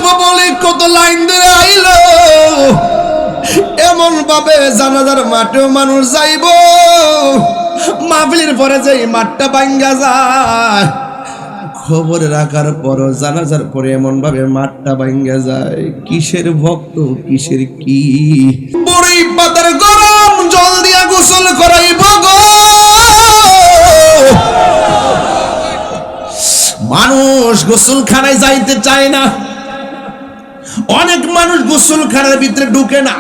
আসবো বলে কত লাইন ধরে আইলো, এমন ভাবে জানাজার মাঠেও মানুষ যাইব, মাহফিলের পরে যে মাঠটা ভাঙ্গা যায়, খবর রাখার পর জানাজার পরে এমন ভাবে মাঠটা ভাঙ্গা যায়। কিসের ভক্ত, কিসের কি? বড়ই পাতার গরম জল দিয়া গোসল করাইব গো, মানুষ গোসলখানায় যাইতে চায় না, অনেক মানুষ গোসলখানার ভিতরে ঢুকে না।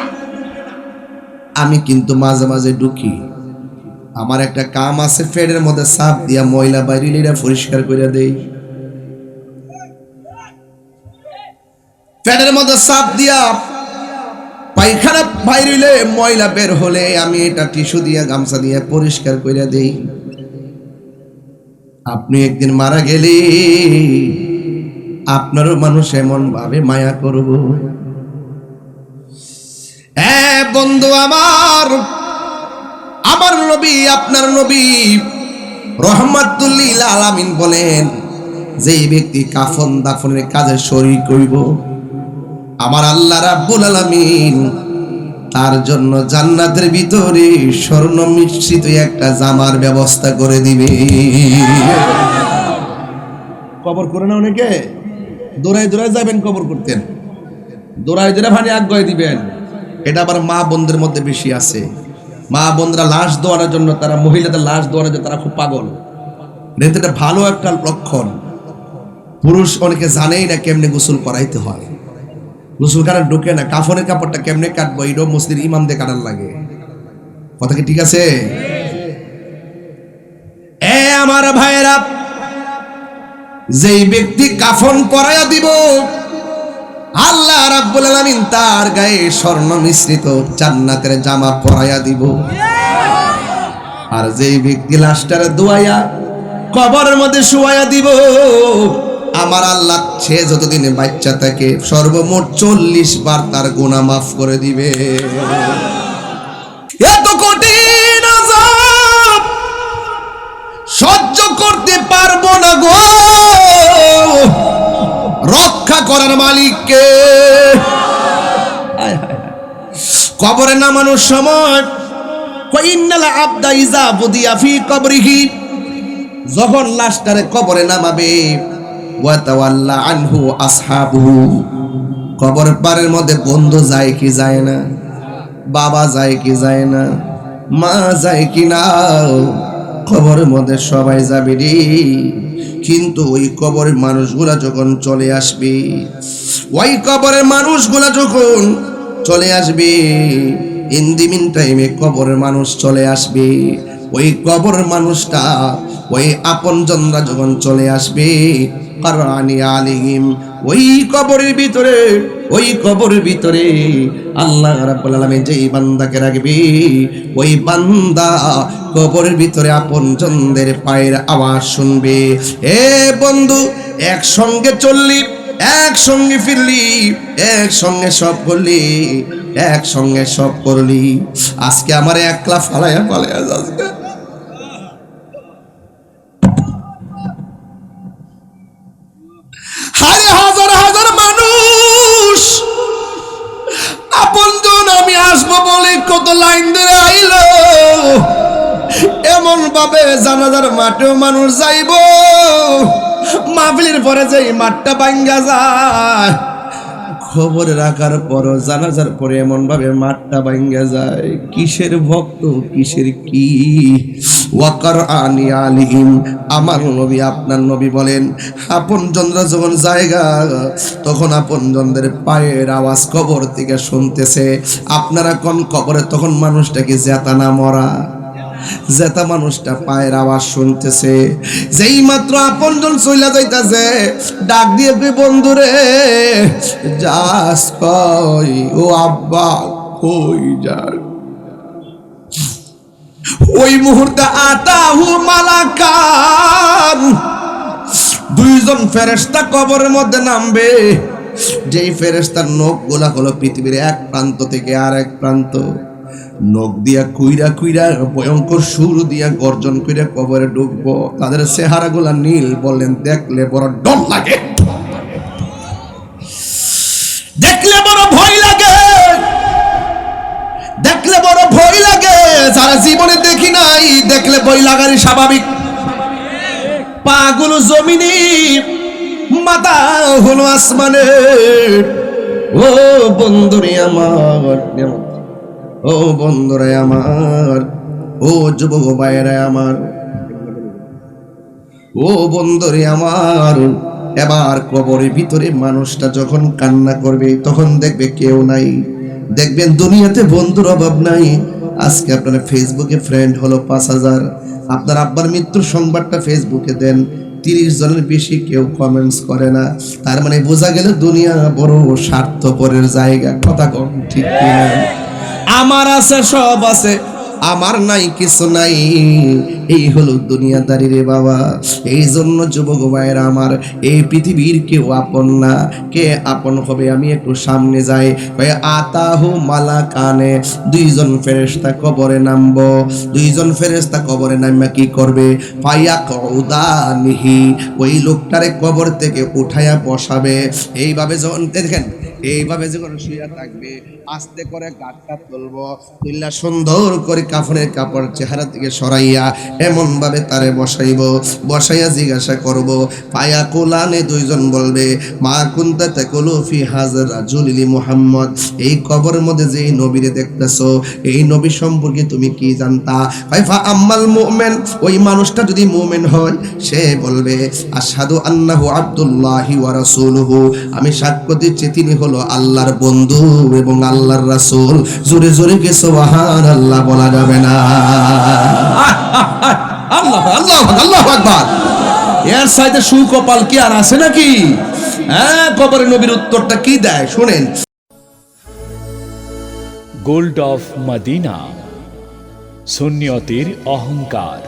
আমি কিন্তু মাঝে মাঝে ঢুকি, আমার একটা কাম আছে, ফেডের মধ্যে সাপ দিয়া ময়লা বাইরে পরিষ্কার করে দেই। ফেডের মধ্যে সাপ দিয়া পায়খানা বাইরে ময়লা বের হলে আমি এটা টিস্যু দিয়া গামছা দিয়া পরিষ্কার করে দেই। আপনি একদিন মারা গেলে আপনারও মানুষ এমন ভাবে মায়া করব। বন্ধু আমার, আমার নবী, আপনার নবী রহমাতুল লিল আলামিন বলেন, যে ব্যক্তি কাফন দাফনের কাজে শরীক হইব, আমার আল্লাহ রাব্বুল আলামিন তার জন্য জান্নাতের ভিতরে স্বর্ণ মিশ্রিত একটা জামার ব্যবস্থা করে দিবে। কবর করে না অনেকে, দৌড়ায় দৌড়ায় যাবেন কবর করতেন, দৌড়ায় দৌড়ায় ভানি আগ্রহ দিবেন। এটা আবার মা বোনদের মধ্যে বেশি আছে। মা বোনরা লাশ দোয়ানোর জন্য, তারা মহিলাদের লাশ দোয়ানোর জন্য তারা খুব পাগল। এটা ভালো একটা লক্ষণ। পুরুষ অনেকে জানেই না কেমনে গোসল করাইতে হয়, গোসলখানা ঢুকে না, কাফনের কাপড়টা কেমনে কাটবো এটাও মসজিদের ইমাম দিয়ে কাটার লাগে। কথা কি ঠিক আছে? আমার ভাইয়েরা, যেই ব্যক্তি কাফন পরাইয়া দিব, আল্লাহ রাব্বুল আলামিন তার গায়ে স্বর্ণ মিশ্রিত জান্নাতের জামা পরাইয়া দিব। আর যেই ব্যক্তি লাশটারে দোয়াইয়া কবরের মধ্যে শুয়াইয়া দিব, আমার আল্লাহ সে যতদিনে বাচ্চা থাকে সর্বমোট 40 বার তার গুনাহ মাফ করে দিবে। এত কঠিন আযাব সহ্য করতে পারবো না গো, রক্ষা করার মালিক কে? কবরে নামানোর সময় ইন্নাল আবদা ইযা বুদিয়া ফি কবরিহি, যখন লাশটারে কবরে নামাবে, ওয়া তাওয়াল্লা আনহু আসহাবুহু, কবর পারের মধ্যে বন্ধু যায় কি যায় না, বাবা যায় কি যায় না, মা যায় কি না, কবরের মধ্যে সবাই যাবে রে। কিন্তু ওই কবরের মানুষগুলা যখন চলে আসবে, ওই কবরের মানুষগুলা যখন চলে আসবে, ইন দি মিন টাইমে কবরের মানুষ চলে আসবে, ওই কবরের মানুষটা, ওই আপনজনরা যখন চলে আসবে, কারানি আলিহিম, ওই কবরের ভিতরে, ওই কবরের ভিতরে আল্লাহ রাব্বুল আলামিন যেই বান্দাকে রাখবে, ওই বান্দা কবরের ভিতরে আপনজনদের পায়ের আওয়াজ শুনবে। এ বন্ধু, একসঙ্গে চললি, একসঙ্গে ফিরলি, একসঙ্গে সব করলি, একসঙ্গে সব করলি, আজকে আমার একলা ফালাইয়া পালাইয়া যাচ্ছে। হাজার হাজার মানুষ আপনজন আমি আসবো বলে কত লাইন ধরে আইলো, এমন ভাবে জানাজার মাঠেও মানুষ যাইব, মাহফিলের পরে যে মাঠটা ভাঙ্গা যায়, খবর রাখার পর জানাজার পরে এমন ভাবে মাঠটা ভাঙ্গা যায়। কিসের ভক্ত, কিসের কি? ওয়াকারআনি আলিহিম, আমার নবী, আপনার নবী বলেন, আপনজনরা যখন জায়গা, তখন আপনজনদের পায়ের আওয়াজ কবর থেকে শুনতেছে। আপনারা কোন কবরে তখন মানুষটাকে জেতা না মরা, জেতা মানুষটা পায়ের আওয়াজ শুনতেছে। যেই মাত্র আপনজন চইলা যাইতাছে, ডাক দিয়ে কই, বন্ধুরে যাস কই? ও আব্বা কই যাস? ওই মুহূর্তে আতাহু মালাকান, দুইজন ফেরেশতা কবরের মধ্যে নামবে। যেই ফেরেশতার নখ গুলা হলো পৃথিবীর এক প্রান্ত থেকে আর এক প্রান্ত, নখ দিয়া কুইরা কুইরা ভয়ঙ্কর সুর দিয়া গর্জন কইরা কবরে ঢুকবো। তাদের চেহারা গুলা নীল, বললেন দেখলে বড় ডর লাগে। গেলে বই লাগারই স্বাভাবিক। পাগুলো জমিনে, মাথা হলো আসমানে। ও বন্ধুরে আমার, ও বন্ধুরে আমার, ও যুবক ভাইরা আমার, ও বন্ধুরে আমার, এবার কবরের ভিতরে মানুষটা যখন কান্না করবে তখন দেখবে কেউ নাই। দেখবেন দুনিয়াতে বন্ধুর অভাব নাই। আজকে আপনার ফেসবুকে ফ্রেন্ড হলো 5,000, আপনার আব্বার মৃত্যুর সংবাদটা ফেসবুকে দেন, 30 জনের বেশি কেউ কমেন্টস করে না। তার মানে বোঝা গেল দুনিয়া বড় স্বার্থপরের জায়গা। কথা কম ঠিক কিনা? আমার আছে সব আছে, আমার নাই কিছু নাই, এই হলো দুনিয়াদারি রে বাবা। এই জন্য যুবক ভাইয়েরা আমার, এই পৃথিবীর কেউ আপন না। কে আপন হবে? আমি একটু সামনে যাই। ভাই আতাহু মালাকানে, দুইজন ফেরেশতা কবরে নামবো। দুইজন ফেরেশতা কবরে নামা কি করবে? ফায়াকুদানিহি, ওই লোকটারে কবর থেকে উঠায়া বসাবে। এইভাবে যখন দেখেন, এইভাবে যখন শুয়ে থাকবে, আস্তে করে গাঁটটা তুলবো, তুললা সুন্দর করে কাফনের কাপড় চেহারা থেকে সরাইয়া এমন ভাবে তারে বসাইব। বসাইয়া জিজ্ঞাসা করব, পায়া কোলানে দুইজন বলবে, মা কুনতা তাকুলু ফি হাযার রাজুলি মুহাম্মদ, এই কবরের মধ্যে যে নবীরে দেখতেছো, এই নবী সম্পর্কে তুমি কি জানতা? ফাইফা আম্মাল মুমিন, ওই মানুষটা যদি মুমিন হয় সে বলবে, আশহাদু আন্নাহু আব্দুল্লাহি ওয়া রাসূলুহু, আমি সাক্ষ্য দিচ্ছি তিনি হলো আল্লাহর বন্ধু এবং আল্লাহর রাসূল। জোরে জোরে কি সুবহানাল্লাহ বলা যাবে না? আল্লাহ আল্লাহ আল্লাহু আকবার। এর সাইতে সুকপাল কি আর আছে নাকি? হ্যাঁ, কবরে নবীর উত্তরটা কি দেয় শুনেন। গোল্ড অফ মদিনা, সুন্নিয়তের অহংকার।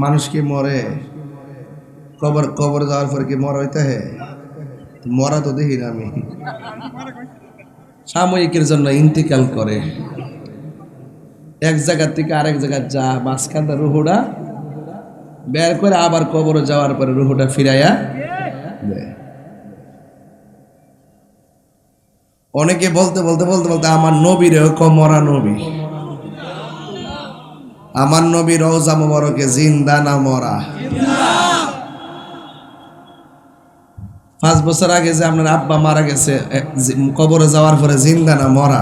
মানুষ কি মরে? কবর যাওয়ার পর কি মরা হইতে হয়? মরা তো দেখি না আমি, সাময়িকের জন্য ইন্তিকাল করে, এক জায়গা থেকে আরেক জায়গায় যা, মাঝখানটা রুহুটা বের করে আবার কবরে যাওয়ার পরে রুহুটা ফিরাইয়া দেয়। অনেকে বলতে বলতে বলতে বলতে আমার নবীর মরা নবী, আমার নবী রওজা মুবারকে জিন্দা না মরা? 5 বছর আগে যে আপনার আব্বা মারা গেছে, কবরে যাওয়ার পরে জিন্দা না মরা?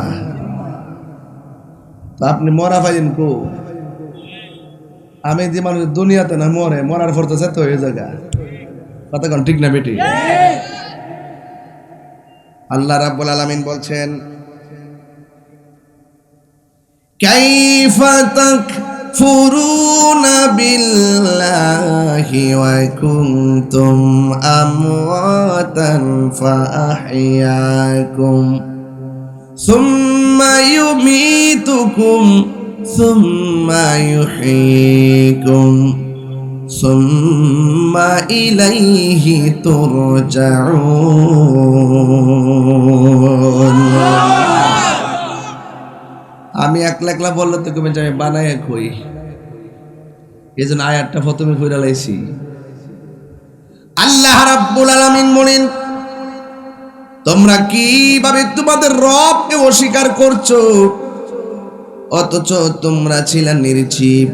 তো আপনি মরা পাইলেন কো? আমি যে মানুষ দুনিয়াতে না মরে, মরার পর তো যেতে হয়ে জায়গা। কথা কোন ঠিক না বেটি? আল্লাহ রাব্বুল আলামিন বলছেন, কাইফা তাকফুরুনা বিল্লাহি ওয়া কুনতুম আমওয়াতান ফাআহইয়াকুম সুম্মা ইউমীতুকুম সুম্মা ইউহয়ীকুম সুম্মা ইলাইহি তুরজাউন। আমি একলা একলা বললে তো কেমন আমি বানায় কই, এই জন্য আয়াতটা প্রথমে কইরা লাইছি। আল্লাহ রাব্বুল আলামিন বলেন, তোমরা কিভাবে তোমাদের রবকে অস্বীকার করছো, অথচ তোমরা ছিলে নির্জীব।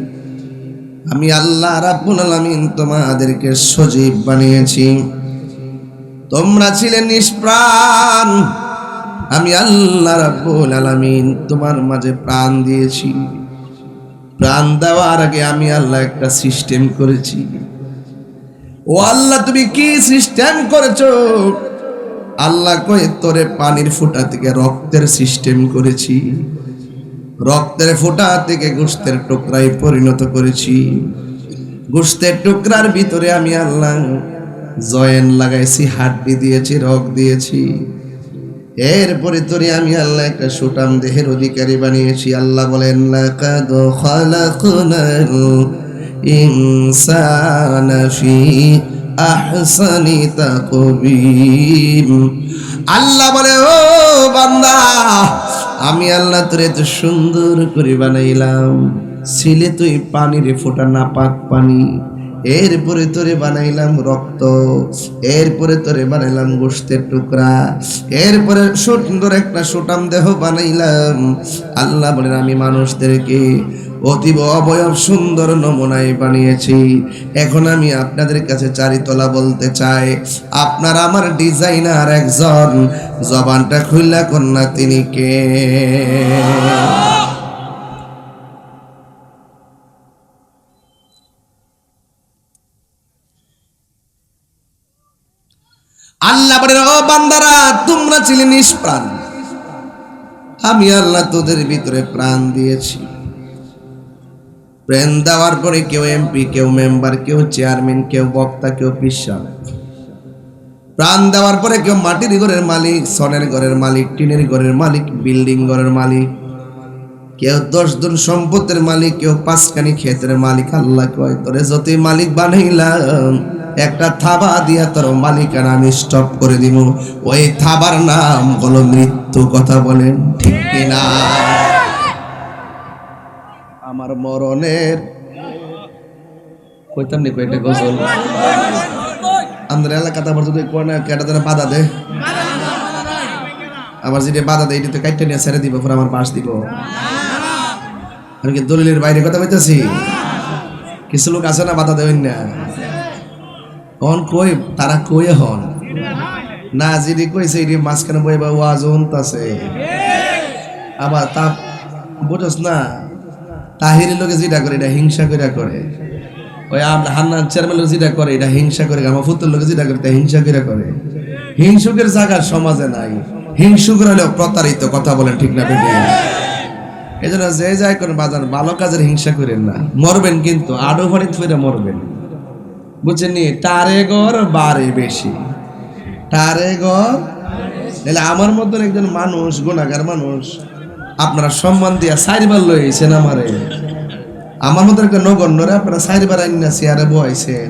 আমি আল্লাহ রাব্বুল আলামিন তোমাদেরকে সজীব বানিয়েছি, তোমরা ছিলে নিষ্প্রাণ। আমি আল্লাহ রাব্বুল আলামিন তোমার মাঝে প্রাণ দিয়েছি। প্রাণ দেওয়ার আগে আমি আল্লাহ একটা সিস্টেম করেছি। ও আল্লাহ, তুমি কি সিস্টেম করেছো? আল্লাহ কয়ে, তোরে পানির ফোঁটা থেকে রক্তের সিস্টেম করেছি, রক্তের ফোঁটা থেকে গোশতের টুকরায় পরিণত করেছি, গোশতের টুকরার ভিতরে আমি আল্লাহ জয়েন লাগাইছি, হাড্ডি দিয়েছি, রগ দিয়েছি। এরপরে তোরে আমি আল্লাহ একটা সুটাম দেহের অধিকারী বানিয়েছি। আল্লাহ বলেন, লাকাদ খালাকনাল ইনসানা ফি আহসানি তাকবীম। আল্লাহ বলে, ও বান্দা, আমি আল্লাহ তোরে এত সুন্দর করে বানাইলাম, ছিলে তুই পানির ফোঁটা, নাপাক পানি। এরপরে তোরে বানাইলাম রক্ত, এরপরে তোরে বানাইলাম গোশতের টুকরা, এরপরে সুন্দর একটা সুটাম দেহ বানাইলাম। আল্লাহ বলেন, আমি মানুষদেরকে অতীব অবয়ব সুন্দর নমুনায় বানিয়েছি। এখন আমি আপনাদের কাছে চারিতলা বলতে চাই, আপনার আমার ডিজাইনার একজন, জবানটা খুললা কন্যা তিনি কে? আল্লাহ বলেন, ও বান্দারা, তোমরা ছিলে নিষ্প্রাণ, আমি আল্লাহ তোদের ভিতরে প্রাণ দিয়েছি। প্রাণ দেওয়ার পরে কেউ এমপি, কেউ মেম্বার, কেউ চেয়ারম্যান, কেউ বক্তা, কেউ পিসা। প্রাণ দেওয়ার পরে কেউ মাটির ঘরের মালিক, সনের ঘরের মালিক, টিনের ঘরের মালিক, বিল্ডিং ঘরের মালিক, কেউ 10 জন সম্পদের মালিক, কেউ 5খানি ক্ষেতের মালিক। আল্লাহ কয়, তোরে যতই মালিক বানাইলাম, একটা থাবা দিয়া তোর মালিকানা আমি স্টপ করে দিব। ওই থাবার নাম হলো মৃত্যু। কথা বলেন ঠিক কিনা? আমার মরণের কইতাম নি কয়টা গজল আমাদের এলাকাতে আবার যদি কোন কেটা যেন বাধা দে, আবার যেটা বাধা দেয় এটা তো কাইটা নিয়ে ছেড়ে দিব, পরে আমার পাশ দিব। আমি কি দলিলের বাইরে কথা বলতেছি? কিছু লোক আছে না বাধা দেবেন না, হন কই তারা কই হন না, যিনি কইছে এটি মাঝখানে বই বা ওয়াজ হনতাছে। আবার তা বুঝছ না, তাহিরের লোকে যেটা করে এটা হিংসা করে করে, ওই আমরা হান্নান চেয়ারম্যান লোক যেটা করে এটা হিংসা করে, আমার ফুতুর লোকে যেটা করে এটা হিংসা করে করে। হিংসুকের জায়গার সমাজে নাই, হিংসুকের হলেও প্রতারিত। কথা বলেন ঠিক না বেটি? এই জন্য যে যাই করেন বাজার, ভালো কাজের হিংসা করেন না, মরবেন কিন্তু আডো ফাড়ি ফিরে মরবেন, বুঝছেন? টারে গড় বাড়ে বেশি, টারে গড়। তাহলে আমার মতন একজন মানুষ, গুণাগার মানুষ, আপনারা সম্মান দিয়া 4 বার লইছেন আমারে, আমার মতো একটা নগণ্যরে আপনারা 4 বার আইনা চেয়ারে বইছেন,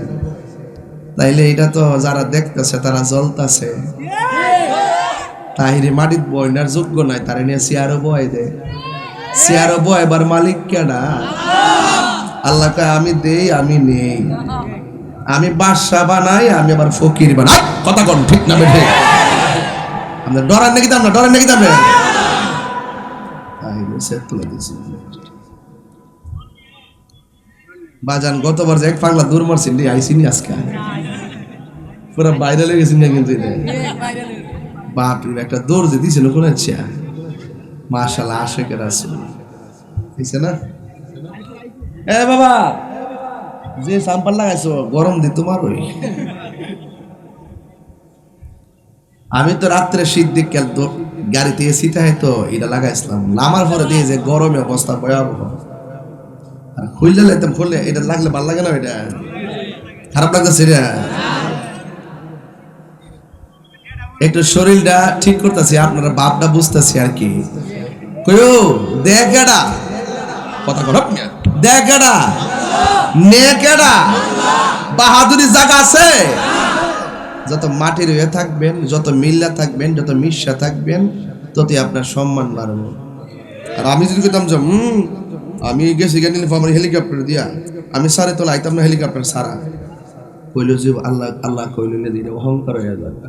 তাইলে এটা তো যারা দেখতেছে তারা জ্বলতাছে। তাহিরে মাটিত বইনার যোগ্য নাই, তারা নিয়ে চেয়ারও বয় দে। চেয়ারও বয়বার মালিক কেডা? আল্লাহ কয়, আমি দেই, আমি নেই, আমি বাদশা বানাই, আমি আবার ফকির বানাই। কথা কোন ঠিক না বেঠে? আমরা ডরান নাকি দাম না, ডরান নাকি দামে তুলে দিয়েছি বাজান। গতবার যে এক পাগলা দূর মারছি আইসিনি, আজকে পুরো বাইরে লেগেছি না, কিন্তু বাপরে একটা দৌড় যে দিয়েছিল কোন ইচ্ছা, মাশাআল্লাহ, আশেকের আছে দিছে না? এ বাবা, যে সাম্পাল লাগাইছো গরম দি তোমার ওই। আমি তো রাত্রে শীত দিক গাড়িতে এসি থাকে তো এটা লাগাইছিলাম, নামার পরে দিয়ে যে গরমে অবস্থা ভয়াবহ। আর খুললে লাইতাম, খুললে এটা লাগলে ভালো লাগে না, এটা খারাপ লাগতেছে। এটা একটু শরীরটা ঠিক করতেছি, আপনারা ভাবটা বুঝতেছি আর কি। কইও দেখেডা কথা কর, দেখেডা নেকেডা বাহাদুরি জায়গা আছে। যত মাটির হয়ে থাকবেন, যত মিল্লা থাকবেন, যত মিশা থাকবেন, ততই আপনার সম্মান বাড়বে। আর আমি যদি কইতাম যে আমি গেছি গেলে আমার হেলিকপ্টার দিয়া, আমি সারে তো লাইতাম না হেলিকপ্টার সারা, কইল যে আল্লাহ আল্লাহ কইল দিলে অহংকার হয়ে যাবে।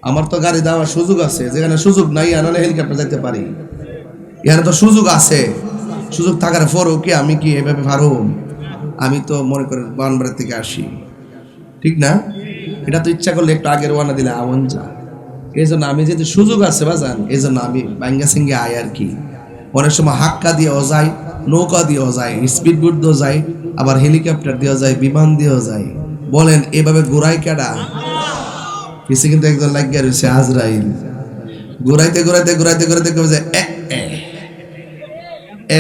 আমার তো গাড়ি দেওয়ার সুযোগ আছে, যেখানে সুযোগ নাই আনালে হেলিকপ্টার যাইতে পারি, এখানে তো সুযোগ আছে। সুযোগ থাকার পরও কি আমি কি এভাবে পারো? আমি তো মনে করেন বানবাড়ি থেকে আসি, ঠিক না? এটা তো ইচ্ছা করলে একটু আগের ওয়ানা দিলে আমন যা। এই জন্য আমি যেহেতু সুযোগ আছে বাজান, এই জন্য আমি বাঙ্গা সিঙ্গে আয় আর কি। অনেক সময় হাক্কা দিয়েও যায়, নৌকা দিয়েও যায়, স্পিড বোট দিয়েও যায়, আবার হেলিকপ্টার দিয়েও যায়, বিমান দিয়েও যায়। বলেন এভাবে ঘুরাই কেডা? কিছু কিন্তু একজন লাগিয়ে রয়েছে আজরাইল। ঘুরাইতে ঘুরাইতে ঘুরাইতে ঘুরাইতে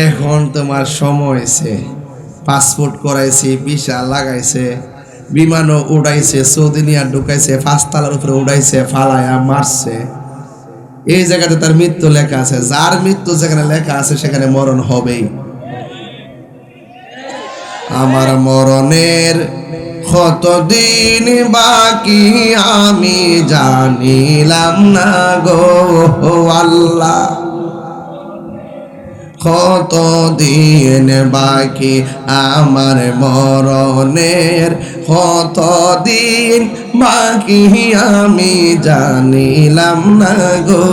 এখন তোমার সময় হয়েছে, পাসপোর্ট করাইছে, ভিসা লাগাইছে, বিমানও উড়াইছে, সৌদি নিয়ে ঢুকাইছে, 5 তলার উপরে উড়াইছে, ফালায়া মারছে। এই জায়গাতে তার মৃত্যু লেখা আছে। যার মৃত্যু যেখানে লেখা আছে সেখানে মরণ হবেই। আমার মরণের কতদিন বাকি আমি জানিলাম না গো আল্লাহ, কত দিন বাকি আমার মরণের, কত দিন বাকি আমি জানিলাম না গো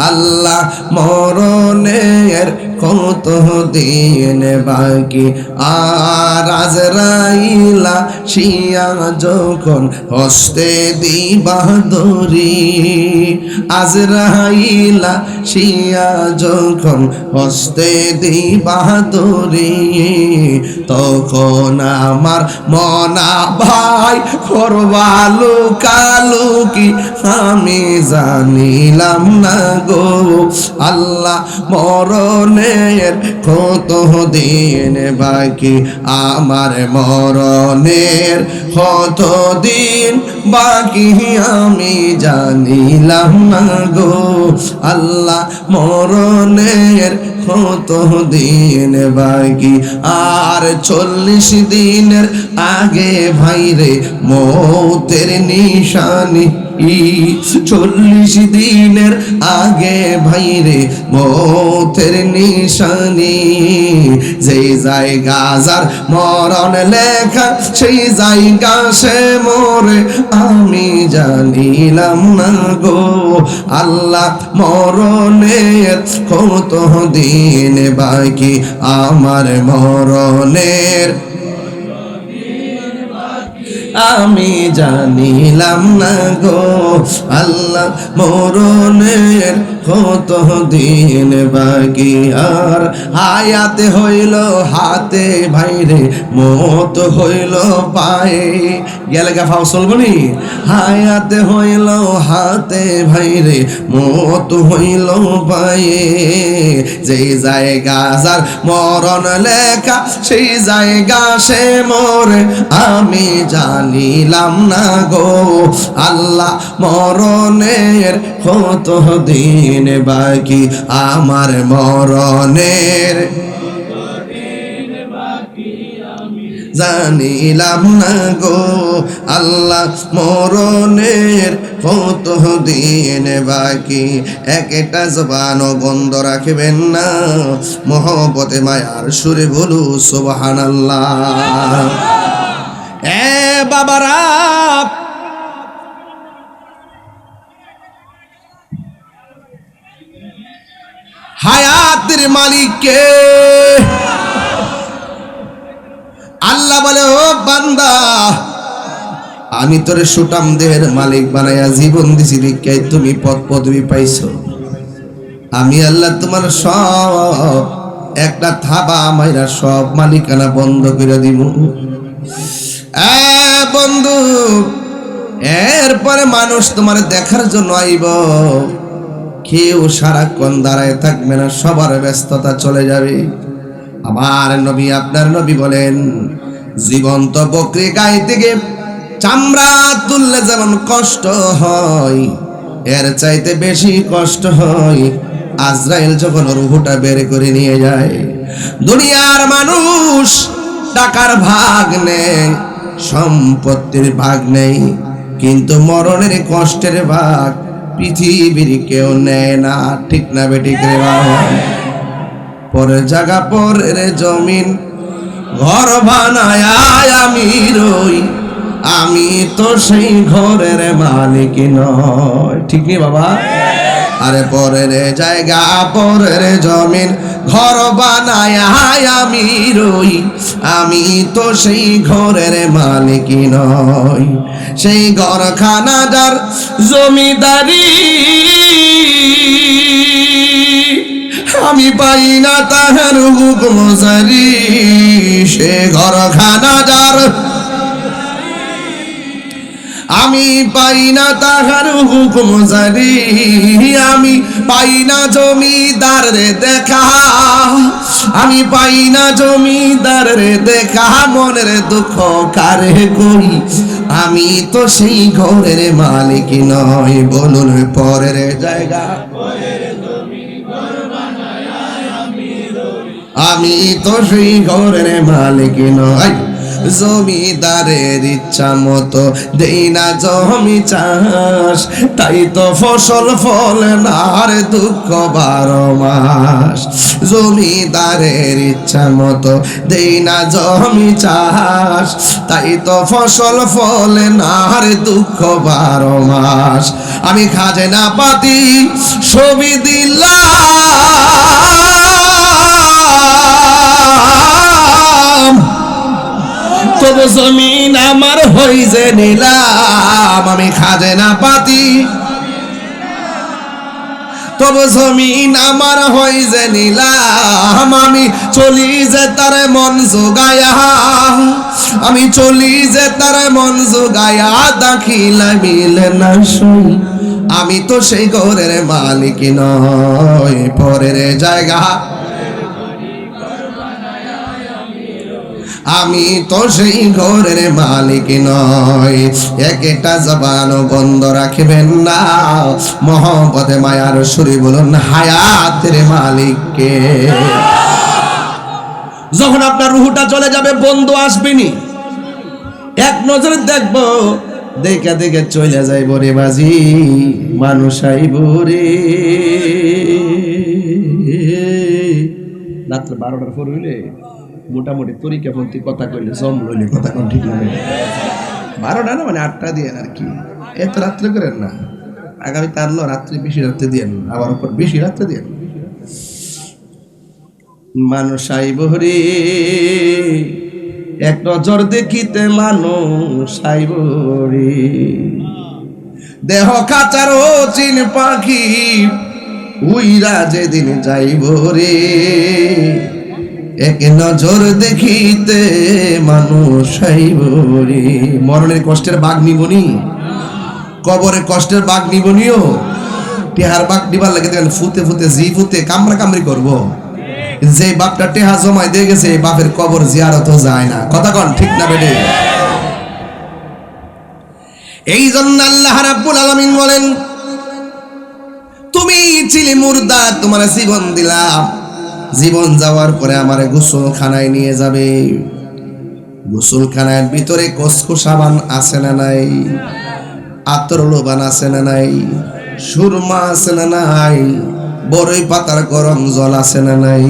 আল্লাহ মরণের কত দিন বাকি। আর আজরাইলা শিয়া যখন হস্তে দিবা দড়ি, আজরাইলা শিয়া যখন হস্তে দিবা দড়ি, তখন আমার মনা ভাই করবা লুকালুকি আমি জানিলাম না গো আল্লাহ মরণের কত দিন বাকি আমার মরণের কত দিন বাকি আমি জানিলাম না গো আল্লাহ মরণের কত দিন বাকি। আর 40 দিনের আগে ভাইরে মৌতের নিশানি, 40 দিনের আগে ভাইরে মৌতের নিশানি, যেই জায়গা যার মরণ লেখা সেই জায়গা সে মোরে আমি জানিলাম না গো আল্লাহ মরণের কত দিন বাকি আমার মরণের আমি জানিলাম না গো আল্লাহ মরণের কত দিন বাকি। আর হায়াতে হইল হাতে ভাইরে মত হইল পায়ে, গেলে গা ফাও চলবনি, হায়াতে হইল হাতে ভাইরে মত হইল পায়ে, যেই জায়গা যার মরণ লেখা সেই জায়গা সে মোরে আমি জানিলাম না গো আল্লাহ মরণের কত দিন বাকি আমার মরণের জানিলাম না গো আল্লাহ মরণের কত দিন বাকি। একটা জবান বন্ধ রাখবেন না, মহব্বতে মায়ার সুরে বলু সুবহানাল্লাহ। এ বাবারা, হায়াতের মালিক কে? আল্লাহ বলে ও বান্দা আমি তোরে সুটাম দেহের মালিক বানাইয়া জীবন দিছি দেখাই তুমি পদ পদবি পাইছো, আমি আল্লাহ তোমার সব একটা থাবা মাইরা সব মালিকানা বন্ধ করে দিব। বন্ধু এরপরে মানুষ তোমার দেখার জন্য আইব, কেউ সারাক্ষণ দাঁড়ায় থাকবে না, সবার ব্যস্ততা চলে যাবে। আমার নবী আপনার নবী বলেন জীবন্ত বকরি গায়ে থেকে চামড়া তুললে যেমন কষ্ট হয় এর চাইতে বেশি কষ্ট হয় আজরাইল যখন রূহটা বের করে নিয়ে যায়। দুনিয়ার মানুষ টাকার ভাগ নেই, সম্পত্তির ভাগ নেই, কিন্তু মরণের কষ্টের ভাগ পৃথিবীর কেউ নেয় না, ঠিক না বেঠিক রে বাবা? পরের জায়গা পরের জমিন ঘর বানায় আমি রই, আমি তো সেই ঘরের মালিক নয়, ঠিক নি বাবা? আরে পরের জায়গা পরের জমিন ঘর বানায় আমি রই, আমি তো সেই ঘরের মালিক নয়। সেই ঘরখানা যার জমিদারি আমি পাই না তাহার হুকুম জারি, সে ঘরখানা যার আমি পাই না তাহার হুকুম জারি, আমি পাই না জমিদার রে দেখা, আমি পাই না জমিদার রে দেখা, মনের দুঃখ কারে কই, আমি তো সেই ঘরের মালিক নয়। বলুন পরের জায়গা আমি তো সেই ঘরের মালিক নয়। জমিদারের ইচ্ছা মতো দেই না জমি চাষ, তাই তো ফসল ফলে না আর দুঃখ 12 মাস। জমিদারের ইচ্ছা মতো দেই না জমি চাষ, তাই তো ফসল ফলে না আর দুঃখ 12 মাস। আমি খাজনা পাতি ছবি দিলাম, তবু জমিন আমার হই যে নিলাম। আমি খাজনা পাতি তবু জমিন আমার হই যে নিলাম। আমি চলি যে তার মন জোগায়া, আমি চলি যে তার মন জোগায়া, দাখিলা মিলে না শুই। আমি তো সেই ঘরের মালিক নয়, পরের জায়গা। আমি তো সেই ঘরের মালিক নয়। একটা জবান বন্ধ রাখবেন না, মহব্বতে মায়ার সুরে বলুন হায়াতের মালিককে। যখন আপনার রুহটা চলে যাবে, বন্ধু আসবেনি, এক নজরে দেখবো, দেখে দেখে চলে যাইব রে বাজি, মানুষ আইব রে। রাত্রে 12টার পর হইলে মোটামুটি তরিকাপন্থী কথা কইলে জম লইলে কথা কোন ঠিক লাগে। 12টা না, মানে 8টা দিয়ে আর কি, এত রাত্রে করেন না। আগামী তারলো রাত্রে বেশি রাত্রে দিয়ে, আবার উপর বেশি রাত্রে দিয়ে। মানুষ আইব রে, এক নজর দেখিতে মানুষ আইব রে। দেহ কাচার চিন পাখি উইরা যেদিন যাইব রে, এক নজর দেখিতে মানুষ আইব রে। মরণের কষ্টের বাঘ নিবনি, কবরের কষ্টের বাঘ নিবনিও। টেহার বাঘ নিবার লাগে দেখেন ফুতে ফুতে জি ফুতে কামড়া কামড়ি করবো। যে বাপটা টেহা জমায় দিয়ে গেছে, এই বাপের কবর জিয়ারত যায় না। কথা কন ঠিক না বেটে? এই জন্য আল্লাহ রাব্বুল আলামিন বলেন, তুমি ছিলি মুর্দা, তোমার জীবন দিলাম, জীবন যাওয়ার পরে আমারে গোসলখানায় নিয়ে যাবে। গোসলখানার ভিতরে কসকো সাবান আছে না নাই? আতর লোবান আছে না নাই? সুরমা আছে না নাই? বড়ই পাতার গরম জল আছে না নাই?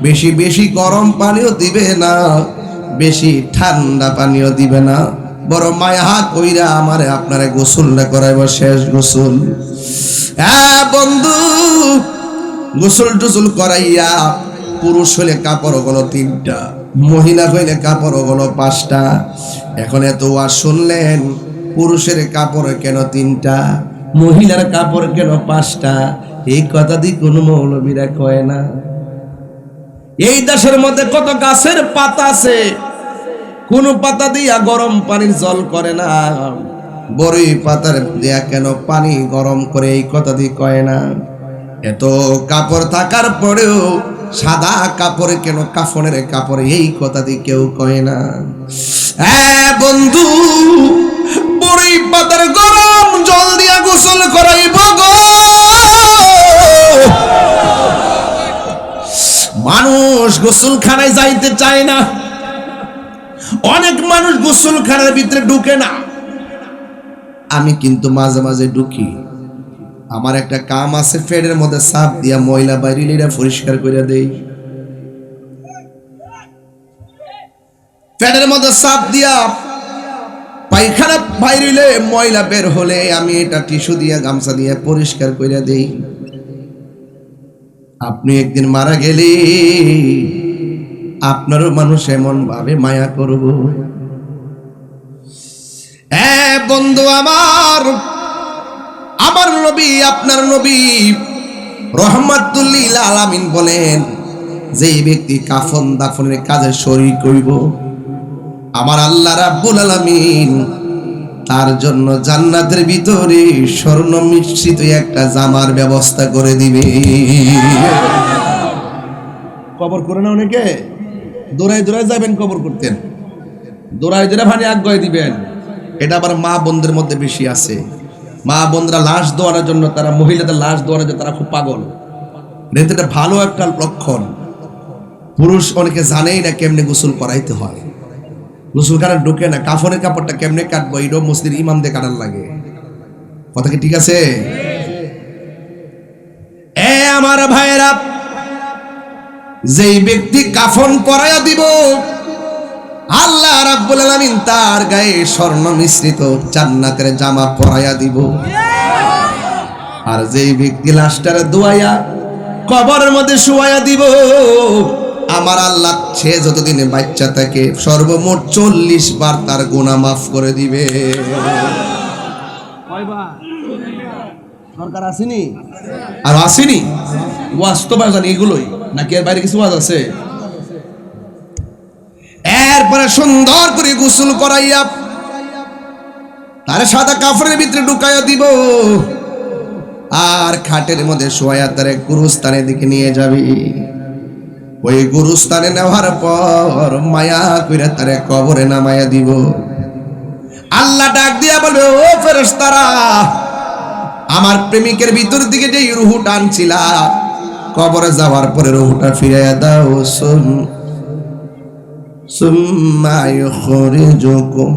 বেশি বেশি গরম পানিও দিবে না, বেশি ঠান্ডা পানিও দিবে না। বড় মায়া কইরা আমারে আপনারে গোসলটা করাইব, শেষ গোসল। হ্যাঁ বন্ধু, গোসল টোসল করাইয়া, পুরুষ হইলে কাপড় হলো 3টা, মহিলা হইলে কাপড় হলো 5টা। এখন এত ওয়াজ শুনলেন, পুরুষের কাপড় কেন 3টা, মহিলার কাপড় কেন 5টা? এই কথা দিয়ে কোনো মৌলবীরা কয় না। এই দেশের মধ্যে কত গাছের পাতা আছে, কোন পাতা দিয়া গরম পানির জল করে না। বড়ই পাতার দিয়া কেন পানি গরম করে, এই কথা দিয়ে কয় না। এত কাপড় থাকার পরেও সাদা কাপড় কেন, কাফনের কাপড়, এই কথা দিয়ে কেউ কয় না। হ্যাঁ বন্ধু, বড়ই পাতার গরম জল দিয়া গোসল করাইব গো। মানুষ গোসলখানায় যাইতে চায় না, অনেক মানুষ গোসলখানার ভিতরে ঢুকে না। আমি কিন্তু মাঝে মাঝে ঢুকি। আমার একটা কাম আছে, ফেডের মধ্যে সাপ দিয়া ময়লা বাইরে পরিষ্কার করে দেই। ফেডের মধ্যে সাপ দিয়া পায়খানা বাইরে ময়লা বের হলে আমি এটা টিস্যু দিয়া গামছা দিয়া পরিষ্কার করে দেই। আপনি একদিন মারা গেলে আপনারও মানুষ এমন ভাবে মায়া করব। বন্ধু আমার, আমার নবী, আপনার নবী রহমাতুল লিল আলামিন বলেন, যে ব্যক্তি কাফন দাফনের কাজে শরীক হইব, আমার আল্লাহ রাব্বুল আলামিন তার জন্য জান্নাতের ভিতরে স্বর্ণ মিশ্রিত একটা জামার ব্যবস্থা করে দিবে। কবর করে না অনেকে, দৌড়াই দৌড়াই যাবেন কবর করতেন, দৌড়াই দৌড়াই ভানি আগ্রহ দিবেন। এটা আবার মা বোনদের মধ্যে বেশি আছে। মা বোনরা লাশ দোয়ানোর জন্য, তারা মহিলাদের লাশ দোয়ানোর জন্য তারা খুব পাগল। এটা ভালো একটা লক্ষণ। পুরুষ অনেকে জানেই না কেমনে গোসল করাইতে হয়। গোসলখানা ঢুকে না, কাফনের কাপড়টা কেমনে কাটবো এটাও মসজিদের ইমাম দিয়ে কাটার লাগে। কথা কি ঠিক আছে? এ আমার ভাইরা, যেই ব্যক্তি কাফন পরাইয়া দিব আল্লাহ রাব্বুল আলামিন তার গায়ে স্বর্ণ মিশ্রিত জান্নাতের জামা পরাইয়া দিব। আর যেই ব্যক্তি লাশটারে দুয়াইয়া কবরের মধ্যে শুয়াইয়া দিব, আমার আল্লাহ সে যতদিনে বাচ্চা থাকে সর্বমোট 40 বার তার গুনাহ মাফ করে দিবে। দরকার আসেনি আর আসেনি, বাস্তবায়ন জানি এগুলোই নাকি এর বাইরে কিছু ওয়াজ আছে? এরপরে সুন্দর করে গোসল করাইয়া তার সাদা কাপড়ের ভিতরে ঢুকাইয়া দিব, আর খাটের মধ্যে শোয়া তার গুরুস্থানের দিকে নিয়ে যাবি। ওই গুরুস্থানে নেওয়ার পর মায়া কইরা তারে কবরে নামাইয়া দিব। আল্লাহ ডাক দিয়া বলবে, ও ফেরেশতারা, আমার প্রেমিকের ভিতর দিকে যে রুহুটা আনছিলা কবরে যাওয়ার পরে রুহুটা ফিরাইয়া দাও। সুম্মা ইখরিজুকুম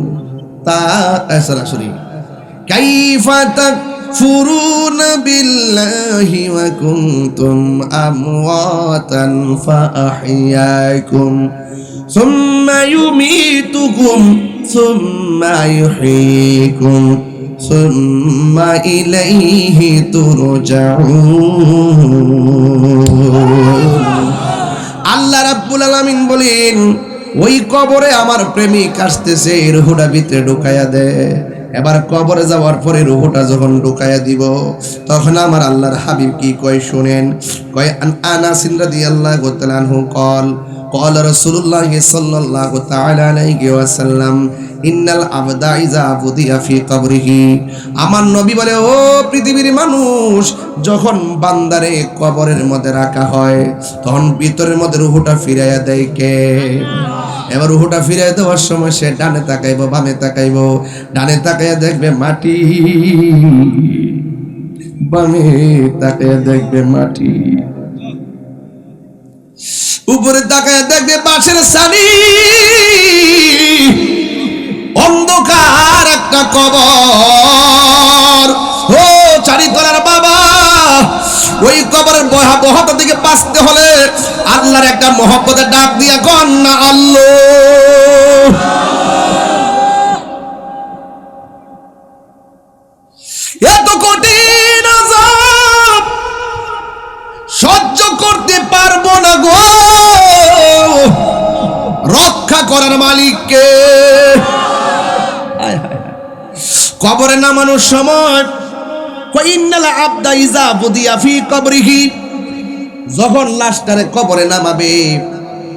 কাইফা তাকফুরুনা বিল্লাহি ওয়া কুনতুম আমওয়াতান ফাআহইয়াকুম সুম্মা ইউমীতুকুম সুম্মা ইউহয়ীকুম সুম্মা ইলাইহি তুরজাউন। আল্লাহ রাব্বুল আলামিন বলেন, ওই কবরে আমার প্রেমিক আসতেছে, রুহটা ভিতরে ঢুকাইয়া দে। এবার কবরে যাওয়ার পরে রুহটা যখন ঢুকাইয়া দিব, তখন আমার আল্লাহর হাবিব কি কয় শুনেন। কয় আনাস রাদিয়াল্লাহু তাআলা আনহু قال رسول الله صلى الله تعالى عليه وسلم ইন্নাল আবদা ইযা বুদিয়া ফি কবরিহি। আমার নবী বলে, ও পৃথিবীর মানুষ, যখন বান্দারে কবরের মধ্যে রাখা হয় তখন ভিতরের মধ্যে রুহটা ফিরাইয়া দেয় কে? এবার রুহটা ফিরাইয়া দেওয়ার সময় সে ডানে তাকাইবো বামে তাকাইবো, ডানে তাকাইয়া দেখবে মাটি, বামে তাকাইয়া দেখবে মাটি, উপরে তাকাইয়া দেখবে বাঁশের ছানি, অন্ধকার একটা কবর। ও চারিতলার বাবা, ওই কবরের ভয়াবহতা থেকে বাঁচতে হলে আল্লাহর একটা মহব্বতের ডাক দিয়া কন না আল্লাহ। এত কঠিন আযাব সহ্য করতে পারবো না গো, রক্ষা করার মালিককে। কবরে নামানোর সময় ইন্নাল আবদা ইযা বুদিয়া ফি কবরিহি, যখন লাশটারে কবরে নামাবে,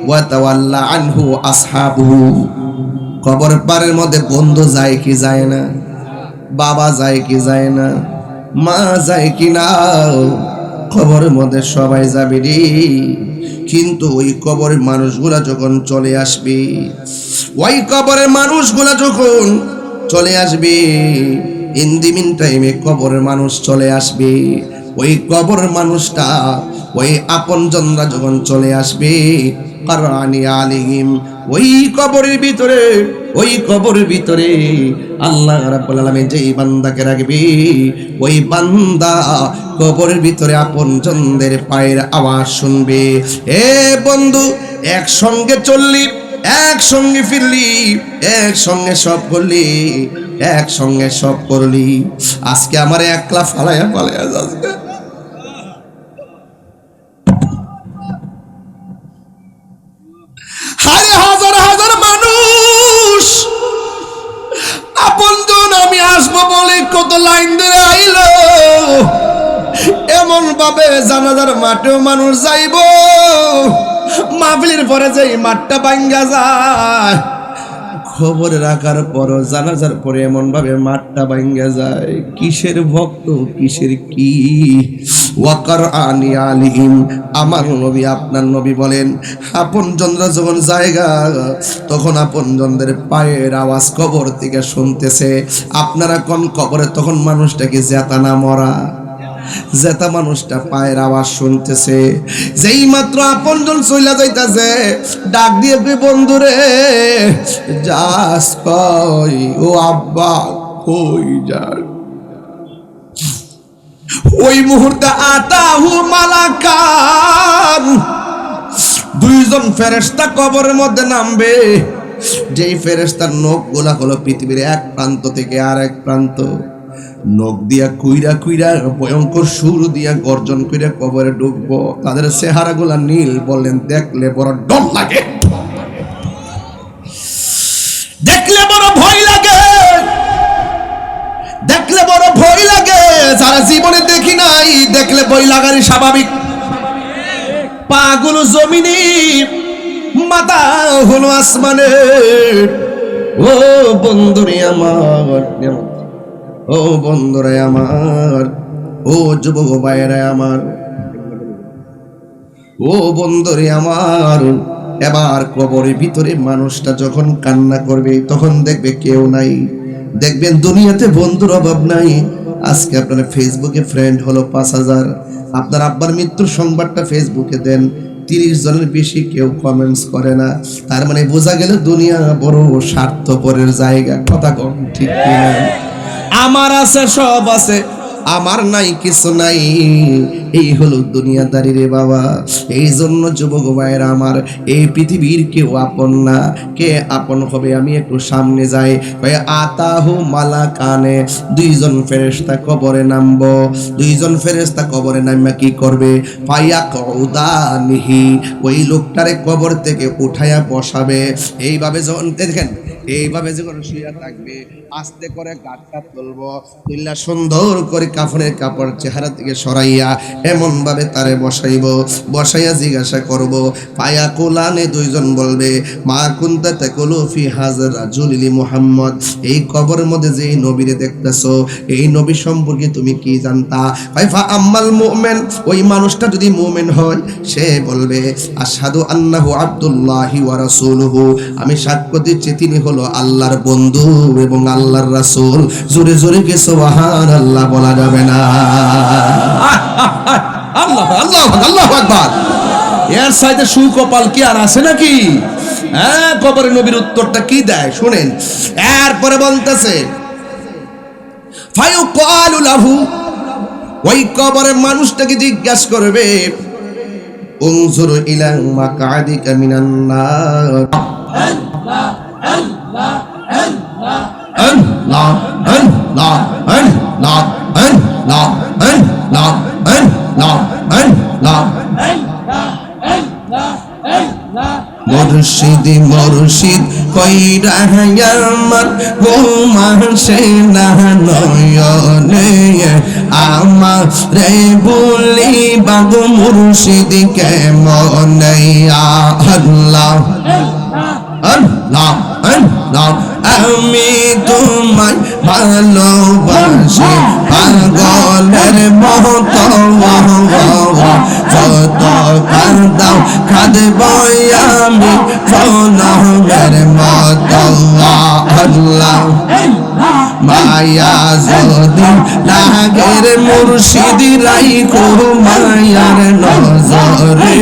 ওয়া তাওয়াল্লা আনহু আসহাবুহু, কবর পারের মধ্যে বন্ধু যায় কি যায় না, বাবা যায় কি যায় না, মা যায় কি না, কবরের মধ্যে সবাই যাবে রে। কিন্তু ওই কবরের মানুষগুলা যখন চলে আসবে, ওই কবরের মানুষগুলা যখন চলে আসবে, ইন দি মিন টাইমে কবরের মানুষ চলে আসবে, ওই কবরের মানুষটা ওই আপনজনরা যখন চলে আসবে, কারানি আলিহিম, ওই কবরের ভিতরে আল্লাহ রাব্বুল আলামিন যেই বান্দাকে রাখবে, ওই বান্দা কবরের ভিতরে আপনজনদের পায়ের আওয়াজ শুনবে। এ বন্ধু, একসঙ্গে চললি, একসঙ্গে ফিরলি, একসঙ্গে সব করলি, একসঙ্গে সব করলি, আজকে আমার একলা ফালাইয়া যাচ্ছে। হাজার হাজার মানুষ আপনজন আমি আসবো বলে কত লাইন ধরে আইলো, এমন ভাবে জানাজার মাঠেও মানুষ যাইব, মাহফিলের পরে যেই মাঠটা ভাঙ্গা যায়, খবর রাখার পর জানাজার পরে এমন ভাবে মাঠটা ভাঙ্গা যায়। কিসের ভক্ত, কিসের কি? ওয়াকারআনি আলিহিম, আমার নবী আপনার নবী বলেন, আপনজনরা যখন জায়গা, তখন আপনজনদের পায়ের আওয়াজ কবর থেকে শুনতেছে। আপনারা কোন কবরে তখন মানুষটাকে জেতা না মরা? জেতা মানুষটা পায়ের আওয়াজ শুনতেছে, যেই মাত্র আপনজন চইলা যাইতাছে ডাক দিয়ে কই বন্ধুরে যাস কই, ও আব্বা কই যান। ওই মুহূর্তে আতাহু মালাকান, দুইজন ফেরেশতা কবরের মধ্যে নামবে। যেই ফেরেশতার নখ গুলা হলো পৃথিবীর এক প্রান্ত থেকে আর এক প্রান্ত, নখ দিয়া কুইরা কুইরা ভয়ঙ্কর সুর দিয়া গর্জন কইরা কবরে ঢুকবো। তাদের চেহারা গুলা নীল, বললেন দেখলে বড় ডর লাগে, দেখলে বড় ভয় লাগে, দেখলে বড় ভয় লাগে। যারা জীবনে দেখি নাই দেখলে ভয় লাগারই স্বাভাবিক। পাগুলো জমিনে, মাথা হলো আসমানে। ও বন্ধুরে আমার, ও বন্ধুরে আমার, ও যুবক ভাইয়েরা আমার, ও বন্ধুরে আমার, এবার কবরের ভিতরে মানুষটা যখন কান্না করবে তখন দেখবে কেউ নাই। দেখবেন দুনিয়াতে বন্ধুর অভাব নাই। আজকে আপনার ফেসবুকে ফ্রেন্ড হলো 5000, আপনার আব্বার মৃত্যুর সংবাদটা ফেসবুকে দেন, 30 জনের বেশি কেউ কমেন্টস করে না। তার মানে বোঝা গেল দুনিয়া বড় স্বার্থপরের জায়গা। কথা কম ঠিক কিনা? আমার আছে সব আছে, আমার নাই কিছু নাই, এই হলো দুনিয়াদারি রে বাবা। এই জন্য যুবক ভাইয়েরা আমার, এই পৃথিবীর কেউ আপন না। কে আপন হবে? আমি একটু সামনে যাই। আতাহু মালাকানে, দুইজন ফেরেশতা কবরে নামবো। দুইজন ফেরেশতা কবরে নামা কি করবে? ফায়াকুদানিহি, ওই লোকটারে কবর থেকে উঠায়া বসাবে। এইভাবে যখন দেখেন, এইভাবে যখন শুয়ে থাকবে, আস্তে করে গাঁটটা তুলবো, তুললা সুন্দর করে কাফনের কাপড় চেহারা থেকে সরাইয়া এমন ভাবে তারে বসাইব। বসাইয়া জিজ্ঞাসা করব, ফায়াকুলানে, দুইজন বলবে, মা কুনতা তাকুলু ফি হাযা রাজুলি মুহাম্মদ, এই কবরের মধ্যে যে নবীরে দেখতেছো, এই নবী সম্পর্কে তুমি কি জানতা? ফাইফা আম্মাল মুমিন, ওই মানুষটা যদি মুমিন হয় সে বলবে, আশহাদু আন্নাহু আব্দুল্লাহি ওয়া রাসূলুহু, আমি সাক্ষ্য দিচ্ছি তিনি হলো আল্লাহর বন্ধু এবং আল্লাহর রাসূল। জোরে জোরে কি সুবহানাল্লাহ বলা যাবে না? আল্লাহ আল্লাহ আল্লাহু আকবার। এর সাইডে সুকপাল কি আর আছে নাকি? হ্যাঁ, কবরে নবীর উত্তরটা কি দেয় শুনেন। এরপরে বলতেছে, ফায়ুকালু লাহু, ওই কবরে মানুষটাকে জিজ্ঞাসা করবে, উনজুর ইলা মাকাদিকা মিনান নার। আল্লাহ আল্লাহ আল্লাহ আল্লাহ আল্লাহ আল্লাহ আল্লাহ আল্লাহ আল্লাহ আল্লাহ মুর্শিদ মুর্শিদ কইরা আমার ঘুমাসে না নয়নে, আমার রে বলি বাগু মুর্শিদ কেমনে। আল্লাহ আল্লাহ আল্লাহ, আমি তোমায় ভালোবাসি পাগলের মতো, যত কাঁদাও কাঁদব আমি জনমের মতো। আল্লাহ মায়া যদি লাগের মুর্শিদ রাইখো মায়ার নজরে,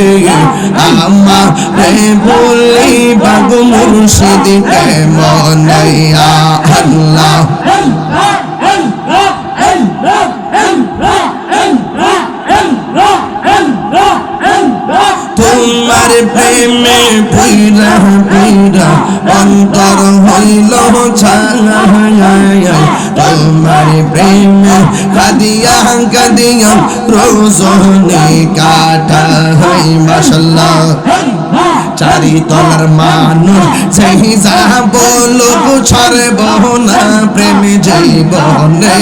আমারে বলি বাগু মুর্শিদ কেমনে। আল্লাহ তোমার প্রেমে পুইরা পুইরা অন্তর হইল ছায়া, তোমার প্রেমে কাঁদিয়া কাঁদিয়া রোজনে কাটাই। মাশাআল্লাহ, চারি তলার মানুষ সেই যা বলুক ছাড়ব না প্রেম জীবনে,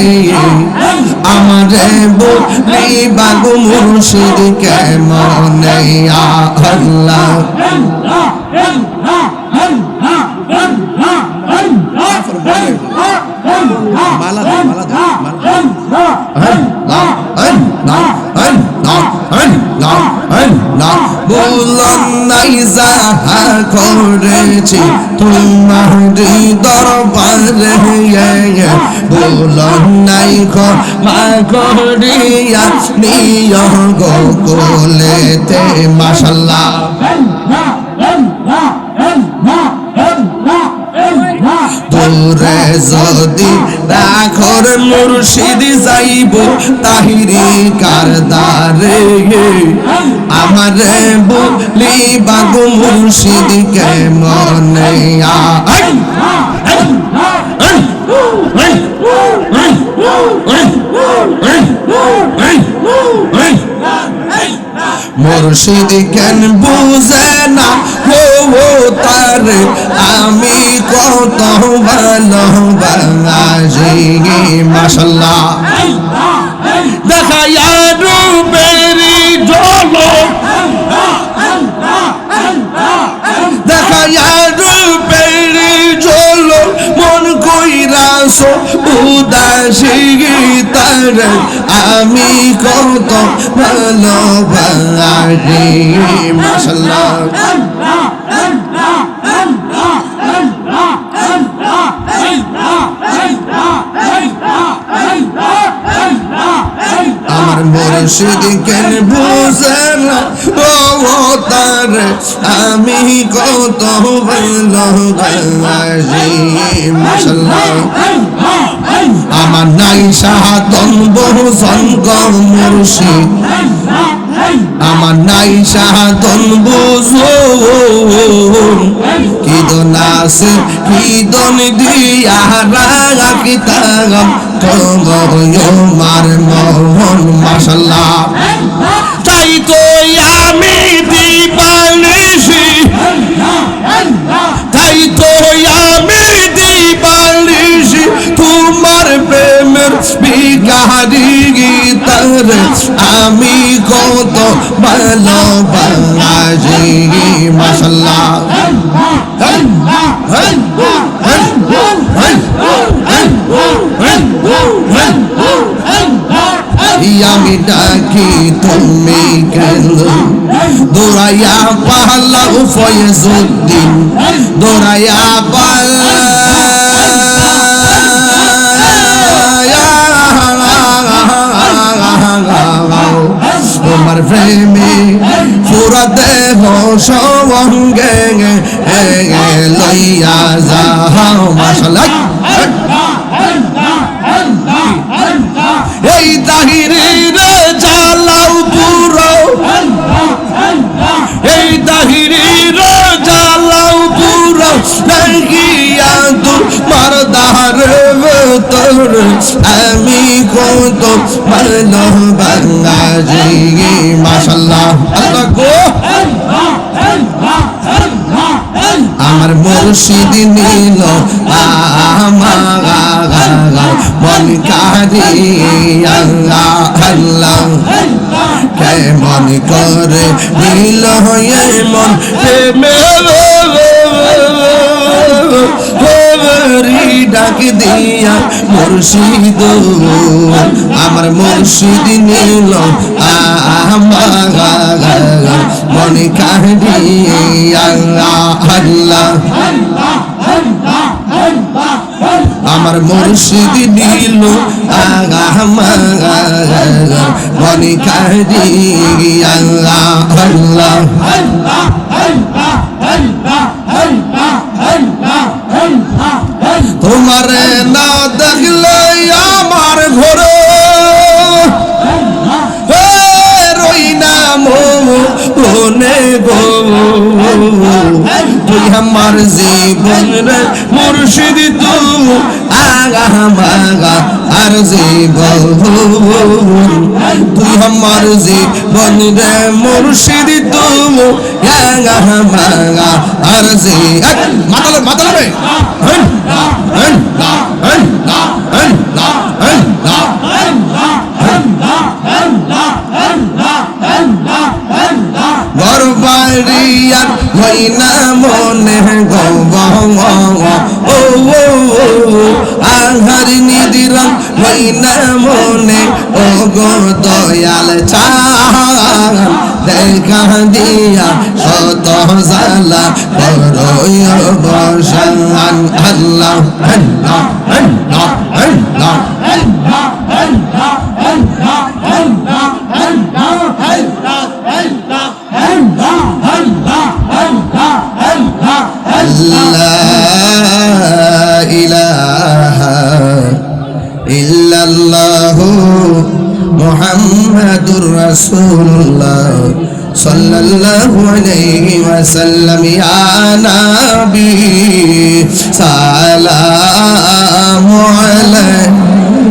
আমারে বলি বাগু মুর্শিদ কেমনে। আল্লাহ মালা বললাম নাই যাহা করেছি তোমার দরবারে, ভুলন নাই ক্ষমা করিয়া নিয় গো কোলেতে মাশাআল্লাহ দূরে যদি রাখর মুর্শিদ যাইব তাহিরি কারদারে আমারে বলি বাগু মুর্শিদ কে মনে মুর্শিদ কেন বুঝে না ও তারে আমি কত ভালোবাসি মাশাআল্লাহ দেখায়া রূপেরি ঝলক দেখায়া রূপেরি ঝলক মন কইরাছো উদাসী তারে আমি কত ভালোবাসি মাশাআল্লাহ আমার মুর্শিদ কেন বুঝে না ও তারে আমি কত ভালোবাসি মাশাআল্লাহ আমার নাই সাধন বহু সঙ্গ মুর্শিদ আমার নাই সাধন বুঝো কি দন আছে কি দন দিয়া রাখিতাম তোমার মোহন মাশাআল্লাহ তাই তো আমি দিবানিশি তাই তো আমি দিবানিশি তোমার প্রেমের বিকারি গীতার আমি কত ভালোবাসি মাশাআল্লাহ আমি ডাকি তুমি কেন দৌড়াইয়া পালাও ফয়েজউদ্দিন দৌড়াইয়া তোমার প্রেমে পুরা দেহ সঙ্গে লইয়া যাও মাশাআল্লাহ এই তাহিরের জালাও পুরো এই তাহিরের জালাও পুরো লাগিয়া তোমার দারে তোর আমি কত ভালোবাসি মাশাআল্লাহ আল্লাহ গো আমার মুর্শিদ নীল আমার মন কারি আল্লাহ আল্লাহ কেমন করে নীল হয়ে মন ডাক দিয়া মুর্শিদ আমার মুর্শিদ নীল আমার মন কারি আল্লাহ আল্লাহ আমার মুর্শিদ নীল আমার মন কারি আল্লাহ আল্লাহ তোমারে না দেখলে আমার ঘরে রই না মনে গো তুই আমার জীবন রে মুর্শিদ তুমি আগা মাগা আর জীবন তুই আমার জীবন রে মুর্শিদ তুমি আগা মাগা আর জীবন মাতালে মাতালে গরবাড়িয়ার হইনা মনে ও আহার নিদিরাম হইনা মনে ও গো দয়াল চা দেখা দিয়া শত জালা করো অবসান আল্লাহ আল্লাহ আল্লাহ আল্লাহ মুহাম্মাদুর রাসূলুল্লাহ সাল্লাল্লাহু আলাইহি ওয়াসাল্লাম ইয়া নবী সালামু আলাইহি